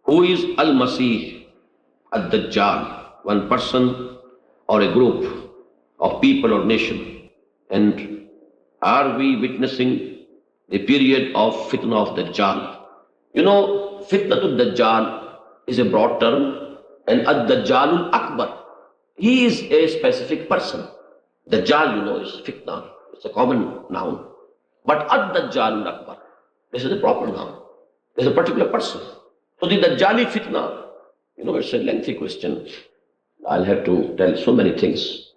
Who is Al-Masih, Ad-Dajjal? One person or a group of people or nation? And are we witnessing the period of fitna of Dajjal? You know, fitnatul Dajjal is a broad term, and Ad-Dajjalul Akbar, he is a specific person. Dajjal, you know, is fitna. It's a common noun. But Ad-Dajjalul Akbar, this is a proper noun. There's a particular person. So the Dajjali fitna, you know, it's a lengthy question. I'll have to tell so many things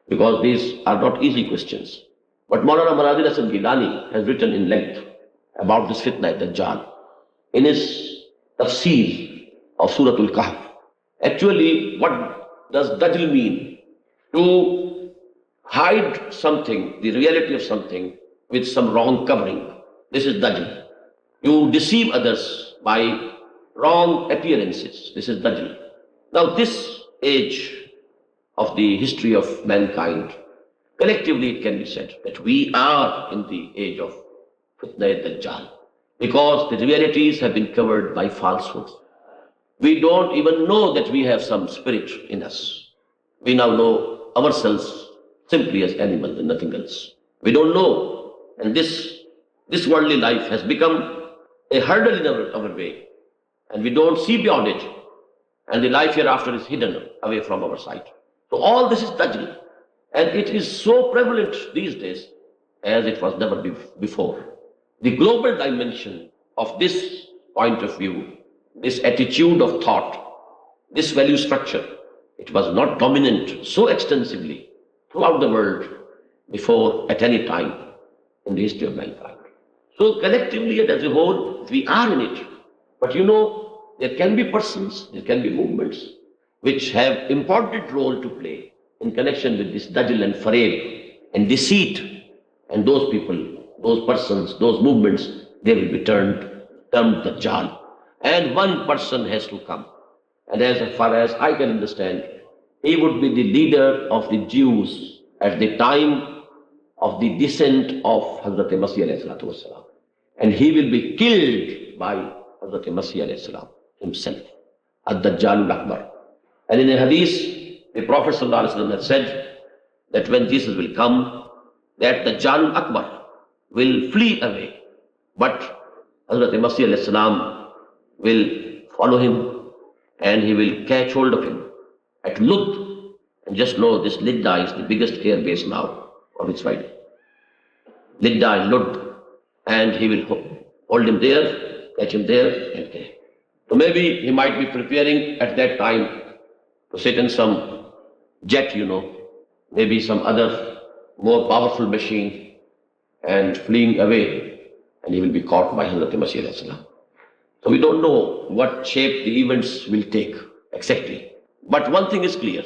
because these are not easy questions. But Maulana Manazil Hasan Gilani has written in length about this fitna Dajjal in his tafsir of Suratul Kahf. Actually, what does Dajjal mean? To hide something, the reality of something, with some wrong covering. This is Dajjal. You deceive others by wrong appearances. This is Dajjal. Now, this age of the history of mankind, collectively it can be said that we are in the age of Fitna Dajjal because the realities have been covered by falsehoods. We don't even know that we have some spirit in us. We now know ourselves simply as animals and nothing else. We don't know. And this worldly life has become a hurdle in our way. And we don't see beyond it. And the life hereafter is hidden away from our sight. So all this is Dajjal. And it is so prevalent these days as it was never before. The global dimension of this point of view, this attitude of thought, this value structure, it was not dominant so extensively throughout the world before at any time in the history of mankind. So collectively and as a whole, we are in it. But you know, there can be persons, there can be movements which have important role to play in connection with this Dajjal and Fareb and deceit. And those people, those persons, those movements, they will be termed Dajjal. And one person has to come. And as far as I can understand, he would be the leader of the Jews at the time of the descent of Hazrat Masih alayhi salatu wasalam. And he will be killed by Hazrat Masih alayhi salam himself, Ad-Dajjal Akbar. And in a hadith, the Prophet sallallahu alaihi wasallam has said that when Jesus will come, that Dajjal Akbar will flee away, but Hazrat Masih alayhi salam will follow him and he will catch hold of him at Lud. And just know this Lidda is the biggest air base now of its Friday. Lidda and Lud. And he will hold him there, catch him there, and there. So maybe he might be preparing at that time to sit in some jet, you know, maybe some other more powerful machine and fleeing away, and he will be caught by Hazrat Masih alayhi salam. So we don't know what shape the events will take exactly. But one thing is clear,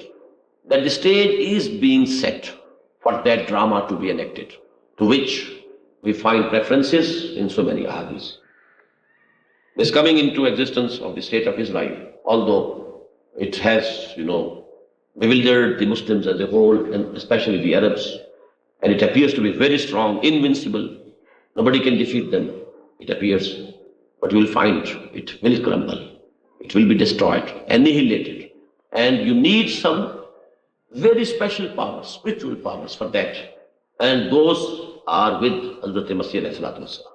that the stage is being set for that drama to be enacted, to which we find references in so many ahadith. This coming into existence of the state of Israel, although it has, you know, bewildered the Muslims as a whole, and especially the Arabs, and it appears to be very strong, invincible. Nobody can defeat them, it appears. But you will find it will crumble. It will be destroyed, annihilated. And you need some very special powers, spiritual powers for that. And those are with Hazrat Masih alayhi salatu wasalam.